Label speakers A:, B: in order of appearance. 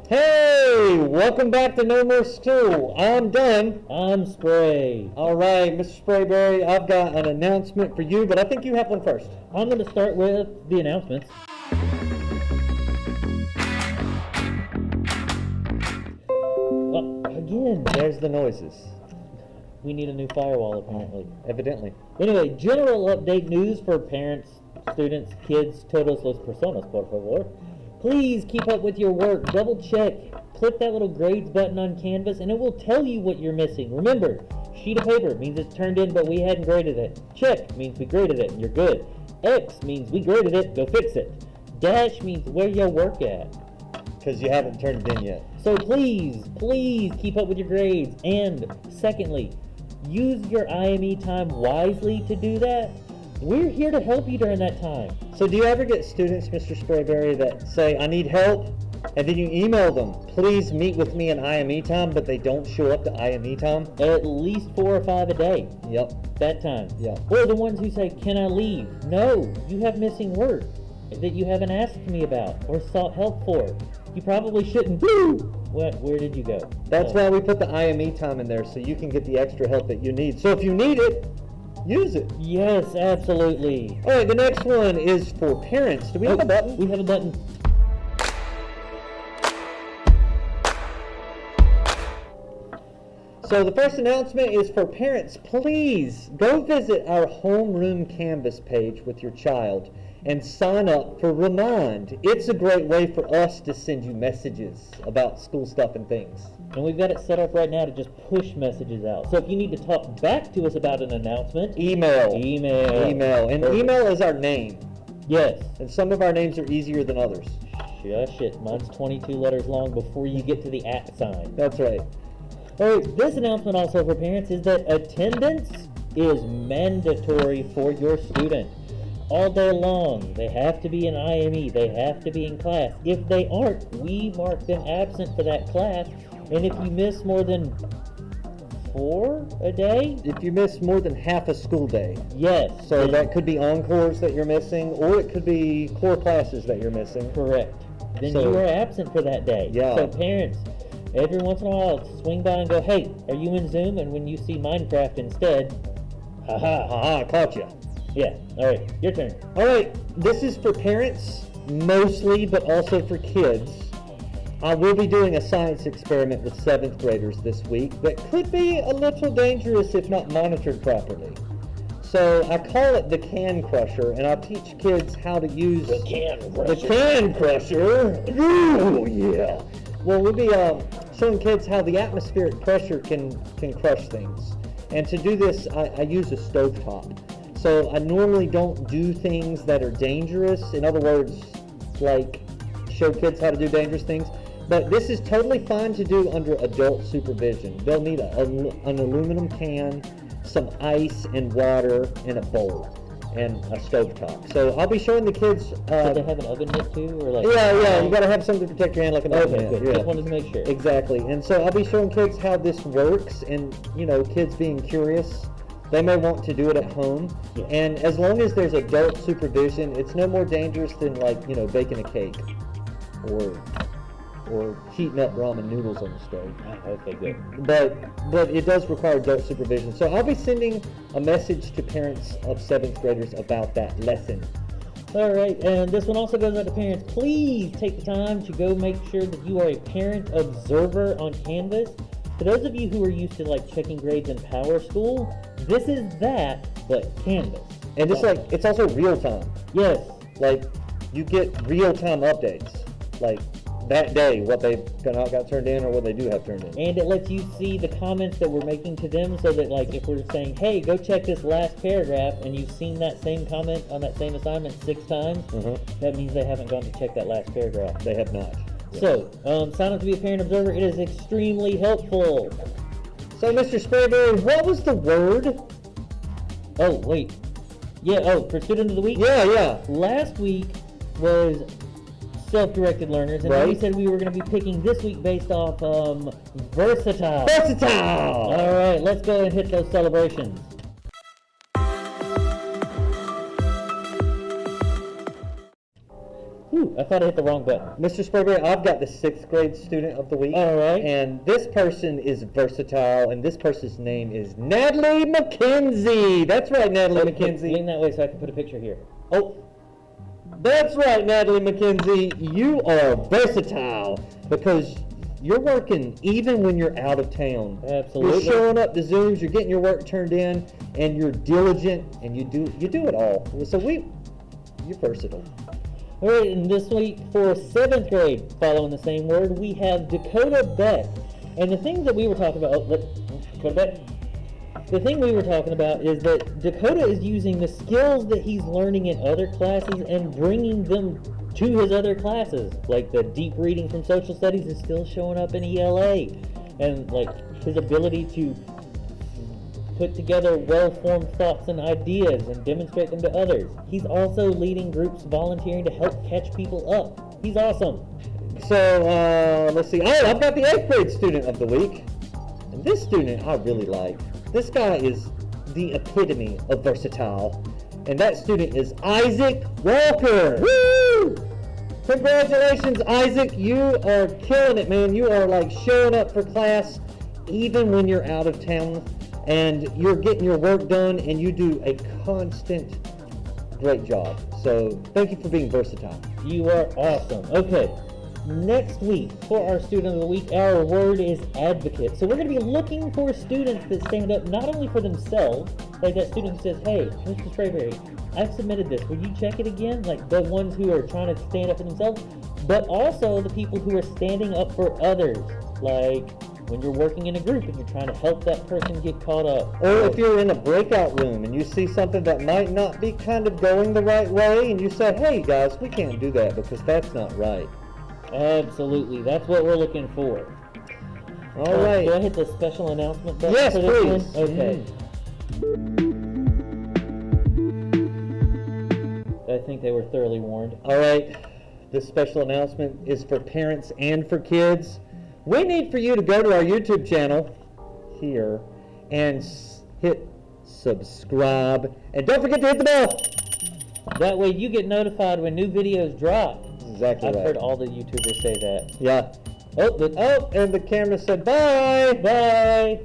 A: Hey, welcome back to No More School. I'm Dunn.
B: I'm Spray.
A: All right, Mr. Sprayberry, I've got an announcement for you, but I think you have one first.
B: I'm going to start with the announcements. Well, again,
A: There's the noises,
B: we need a new firewall apparently.
A: evidently.
B: Anyway, general update news for parents, students, kids, todos los personas, por favor. Please keep up with your work. Double check. Click that little grades button on Canvas and it will tell you what you're missing. Remember, sheet of paper means it's turned in but we hadn't graded it. Check means we graded it and you're good. X means we graded it, go fix it. Dash means where your work at.
A: Because you haven't turned it in yet.
B: So please keep up with your grades. And secondly, use your IME time wisely to do that. We're here to help you during that time.
A: So do you ever get students, Mr. Sprayberry, that say, I need help, and then you email them, please meet with me in IME time, but they don't show up to IME time?
B: At least 4 or 5 a day.
A: Yep.
B: That time.
A: Yeah.
B: Or the ones who say, can I leave? No, you have missing work that you haven't asked me about or sought help for. You probably shouldn't. Where did you go?
A: That's why we put the IME time in there, so you can get the extra help that you need. So if you need it, use it.
B: Yes, absolutely.
A: All right, the next one is for parents. Do we have a button?
B: We have a button.
A: So the first announcement is for parents. Please go visit our homeroom Canvas page with your child and sign up for Remind. It's a great way for us to send you messages about school stuff and things.
B: And we've got it set up right now to just push messages out. So if you need to talk back to us about an announcement,
A: Email.
B: email.
A: And
B: Perfect.
A: email is our name.
B: Yes.
A: And some of our names are easier than others.
B: Shush it. Mine's 22 letters long before you get to the @ sign.
A: That's right.
B: All right, this announcement also for parents is that attendance is mandatory for your student. All day long, they have to be in IME, they have to be in class. If they aren't, we mark them absent for that class. And if you miss more than 4 a day,
A: If you miss more than half a school day,
B: yes.
A: so that could be encores that you're missing, or it could be core classes that you're missing.
B: Correct. Then
A: So-
B: you are absent for that day.
A: Yeah.
B: So parents, every once in a while, swing by and go, hey, are you in Zoom? And when you see Minecraft instead, haha.
A: Haha, caught you.
B: Yeah, all right, your turn.
A: All right, this is for parents mostly, but also for kids. I will be doing a science experiment with 7th graders this week that could be a little dangerous if not monitored properly. So I call it the Can Crusher, and I'll teach kids how to use
B: The Can
A: the
B: Crusher.
A: Can Crusher. Ooh, yeah. Well, we'll be showing kids how the atmospheric pressure can crush things. And to do this, I use a stovetop. So I normally don't do things that are dangerous. In other words, like show kids how to do dangerous things. But this is totally fine to do under adult supervision. They'll need an aluminum can, some ice and water, and a bowl, and a stovetop. So I'll be showing the kids.
B: Did they have an oven mitt too, or like?
A: Yeah, you gotta have something to protect your hand like an oven
B: Okay,
A: mitt.
B: good.
A: Yeah.
B: Just wanted to make sure.
A: Exactly. And so I'll be showing kids how this works, and kids being curious, they may want to do it at home.
B: Yeah.
A: And as long as there's adult supervision, it's no more dangerous than baking a cake or heating up ramen noodles on the stove.
B: Okay, good.
A: But it does require adult supervision. So I'll be sending a message to parents of 7th graders about that lesson.
B: All right, and this one also goes out to parents. Please take the time to go make sure that you are a parent observer on Canvas. For those of you who are used to checking grades in Power School, this is that, but Canvas.
A: And it's also real time.
B: Yes.
A: You get real time updates. That day, what they got turned in or what they do have turned in.
B: And it lets you see the comments that we're making to them, so that if we're saying, hey, go check this last paragraph, and you've seen that same comment on that same assignment 6 times, that means they haven't gone to check that last paragraph.
A: They have not.
B: So, sign up to be a parent observer. It is extremely helpful.
A: So, Mr. Sprayberry, what was the word?
B: Oh, wait. Yeah, for student of the week?
A: Yeah.
B: Last week was self-directed learners, and then we
A: Right.
B: said we were going to be picking this week based off versatile.
A: Versatile!
B: All right, let's go and hit those celebrations. I thought I hit the wrong button.
A: Mr. Sprayberry, I've got the 6th grade student of the week.
B: All right.
A: And this person is versatile, and this person's name is Natalie McKenzie. That's right, Natalie McKenzie.
B: Lean that way so I can put a picture here.
A: Oh, that's right, Natalie McKenzie. You are versatile because you're working even when you're out of town.
B: Absolutely.
A: You're showing up to Zooms, you're getting your work turned in, and you're diligent, and you do it all. So you're versatile.
B: All right, and this week for 7th grade, following the same word, we have Dakota Beck. And the things that we were talking about, Dakota Beck? The thing we were talking about is that Dakota is using the skills that he's learning in other classes and bringing them to his other classes. Like the deep reading from social studies is still showing up in ELA. And like his ability to put together well-formed thoughts and ideas and demonstrate them to others. He's also leading groups volunteering to help catch people up. He's awesome.
A: So, let's see. Oh, I've got the 8th grade student of the week. And this student I really like. This guy is the epitome of versatile. And that student is Isaac Walker. Woo! Congratulations, Isaac. You are killing it, man. You are like showing up for class even when you're out of town. And you're getting your work done, and you do a constant great job. So thank you for being versatile.
B: You are awesome. Okay, next week for our student of the week, our word is advocate. So we're going to be looking for students that stand up not only for themselves, like that student who says, hey, Mr. Sprayberry, I've submitted this. Will you check it again? Like the ones who are trying to stand up for themselves, but also the people who are standing up for others. Like when you're working in a group and you're trying to help that person get caught up.
A: Or if you're in a breakout room and you see something that might not be kind of going the right way, and you say, hey guys, we can't do that because that's not right.
B: Absolutely. That's what we're looking for.
A: All right.
B: Do I hit the special announcement button
A: Yes,
B: for this
A: please.
B: one? Okay. I think they were thoroughly warned.
A: All right. This special announcement is for parents and for kids. We need for you to go to our YouTube channel here and hit subscribe. And don't forget to hit the bell.
B: That way you get notified when new videos drop.
A: Exactly
B: I've
A: right.
B: heard all the YouTubers say that.
A: Yeah. Oh, and the camera said bye.
B: Bye.